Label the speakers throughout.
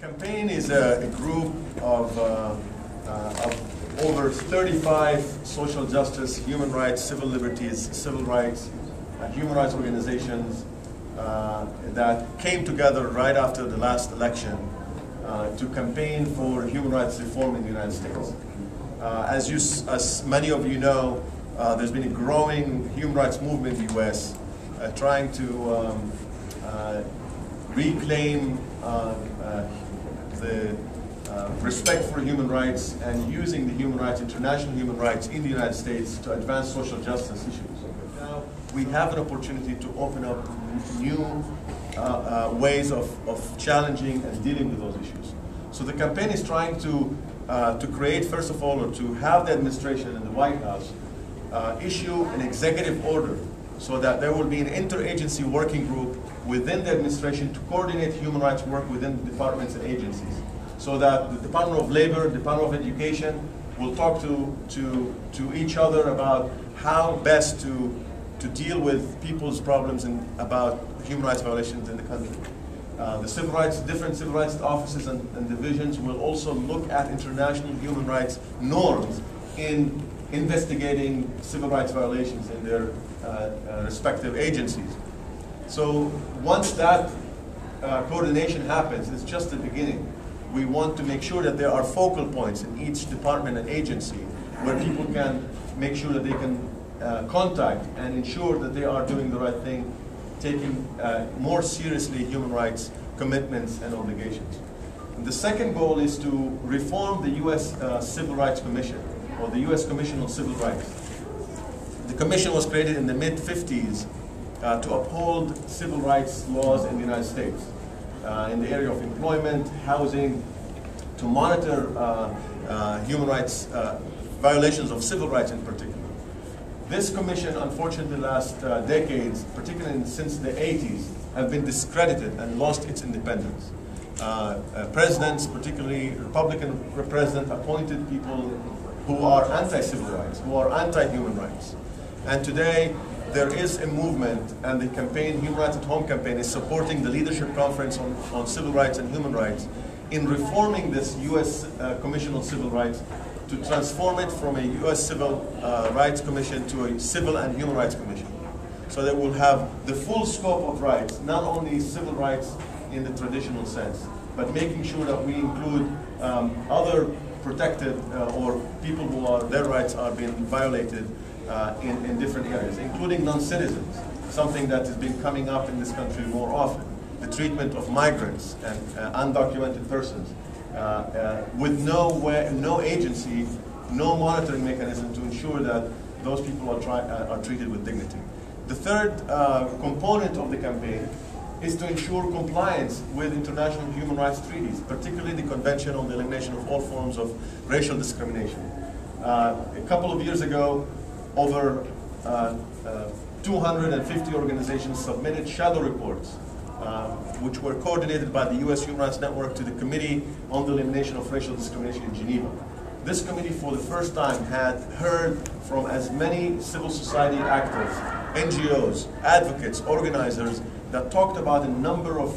Speaker 1: Campaign is a group of over 35 social justice, human rights, civil liberties, civil rights, human rights organizations that came together right after the last election to campaign for human rights reform in the United States. As many of you know, there's been a growing human rights movement in the U.S. Trying to reclaim the respect for human rights and using the human rights, international human rights in the United States to advance social justice issues. Now we have an opportunity to open up new ways of challenging and dealing with those issues. So the campaign is trying to create, first of all, or to have the administration and the White House issue an executive order so that there will be an interagency working group within the administration to coordinate human rights work within the departments and agencies. So that the Department of Labor, Department of Education will talk to each other about how best to deal with people's problems and about human rights violations in the country. The civil rights, different civil rights offices and divisions will also look at international human rights norms in investigating civil rights violations in their respective agencies. So once that coordination happens, it's just the beginning. We want to make sure that there are focal points in each department and agency where people can make sure that they can contact and ensure that they are doing the right thing, taking more seriously human rights commitments and obligations. And the second goal is to reform the U.S. Civil Rights Commission, or the U.S. Commission on Civil Rights. The commission was created in the mid-50s to uphold civil rights laws in the United States in the area of employment, housing, to monitor human rights, violations of civil rights in particular. This commission, unfortunately, the last decades, particularly since the 80s, have been discredited and lost its independence. Presidents, particularly Republican president, appointed people who are anti-civil rights, who are anti-human rights. And today, there is a movement, and the campaign, Human Rights at Home campaign, is supporting the Leadership Conference on Civil Rights and Human Rights in reforming this U.S. Commission on Civil Rights to transform it from a U.S. Civil Rights Commission to a Civil and Human Rights Commission. So that we'll have the full scope of rights, not only civil rights in the traditional sense, but making sure that we include other protected or people who are, their rights are being violated in different areas, including non-citizens, something that has been coming up in this country more often. The treatment of migrants and undocumented persons with no agency, no monitoring mechanism to ensure that those people are treated with dignity. The third component of the campaign is to ensure compliance with international human rights treaties, particularly the Convention on the Elimination of All Forms of Racial Discrimination. A couple of years ago, over 250 organizations submitted shadow reports, which were coordinated by the U.S. Human Rights Network to the Committee on the Elimination of Racial Discrimination in Geneva. This committee, for the first time, had heard from as many civil society actors, NGOs, advocates, organizers, that talked about a number of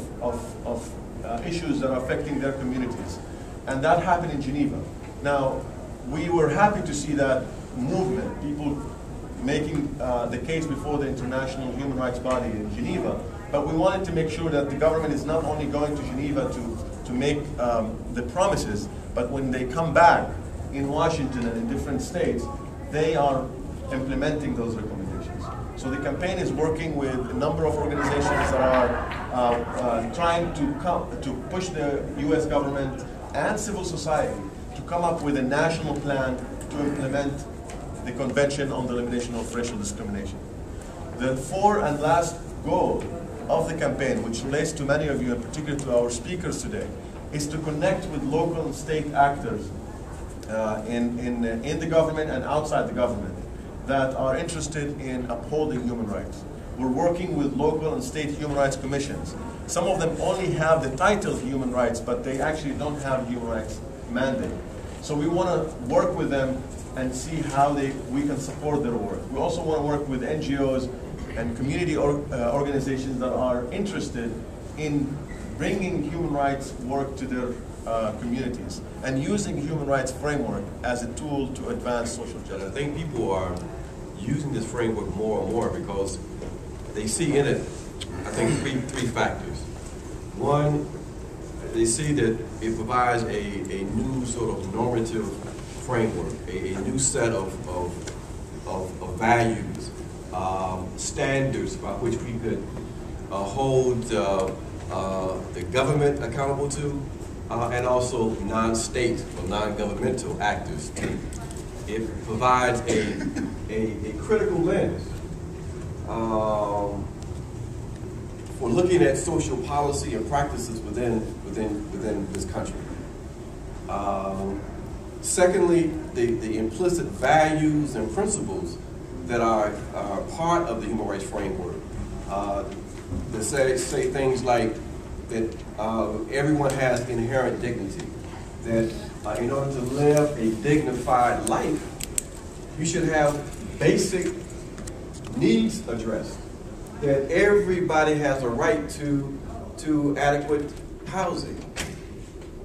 Speaker 1: issues that are affecting their communities. And that happened in Geneva. Now, we were happy to see that movement, people making the case before the international human rights body in Geneva, but we wanted to make sure that the government is not only going to Geneva to make the promises, but when they come back in Washington and in different states, they are implementing those recommendations. So the campaign is working with a number of organizations that are trying to push the U.S. government and civil society to come up with a national plan to implement the Convention on the Elimination of Racial Discrimination. The fourth and last goal of the campaign, which relates to many of you, in particular to our speakers today, is to connect with local and state actors in the government and outside the government that are interested in upholding human rights. We're working with local and state human rights commissions. Some of them only have the title human rights, but they actually don't have human rights mandate. So we want to work with them and see how we can support their work. We also want to work with NGOs and community organizations that are interested in bringing human rights work to their communities and using human rights framework as a tool to advance social justice.
Speaker 2: And I think people are using this framework more and more because they see in it, I think, three factors. One, they see that it provides a new sort of normative framework, a new set of values, standards by which we could hold the government accountable to, and also non-state or non-governmental actors too. It provides a critical lens for looking at social policy and practices within this country. Secondly, the implicit values and principles that are part of the human rights framework. That say things like that everyone has inherent dignity, that in order to live a dignified life, you should have basic needs addressed, that everybody has a right to adequate housing,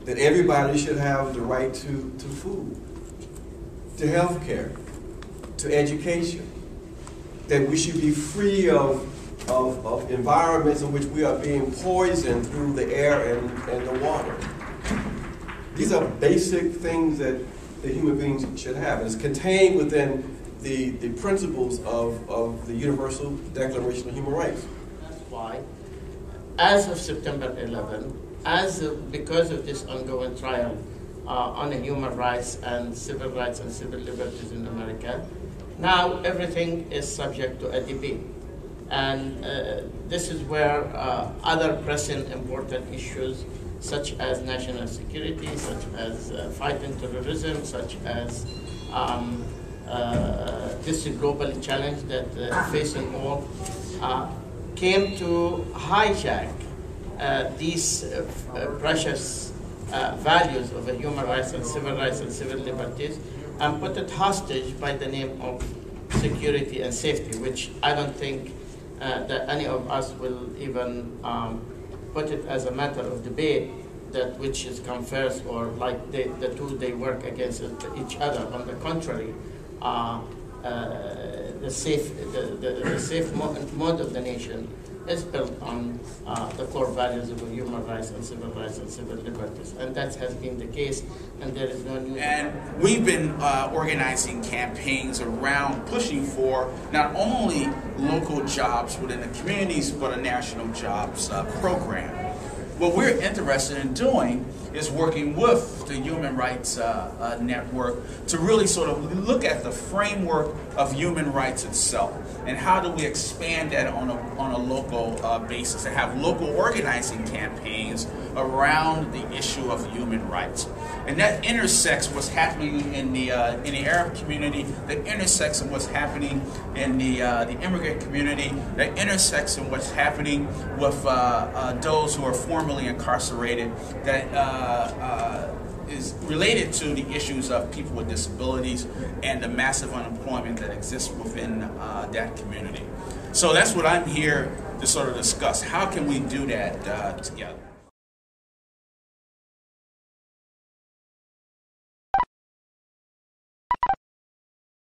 Speaker 2: that everybody should have the right to food, to health care, to education, that we should be free of environments in which we are being poisoned through the air and the water. These are basic things that human beings should have. And it's contained within the principles of the Universal Declaration of Human Rights.
Speaker 3: That's why, as of September 11, because of this ongoing trial on human rights and civil liberties in America, now everything is subject to a debate. And this is where other pressing important issues such as national security, such as fighting terrorism, such as this global challenge that facing all, came to hijack these precious values of human rights and civil liberties and put it hostage by the name of security and safety, which I don't think that any of us will even put it as a matter of debate, that which is come first, or like the two, they work against each other. On the contrary, the safe mode of the nation is built on the core values of human rights and civil liberties. And that has been the case, and there is no new...
Speaker 4: And we've been organizing campaigns around pushing for not only local jobs within the communities, but a national jobs program. What we're interested in doing is working with the Human Rights Network to really sort of look at the framework of human rights itself and how do we expand that on a local basis and have local organizing campaigns around the issue of human rights. And that intersects what's happening in the Arab community, that intersects in what's happening in the immigrant community, that intersects in what's happening with those who are formerly incarcerated, that is related to the issues of people with disabilities and the massive unemployment that exists within that community. So that's what I'm here to sort of discuss. How can we do that together?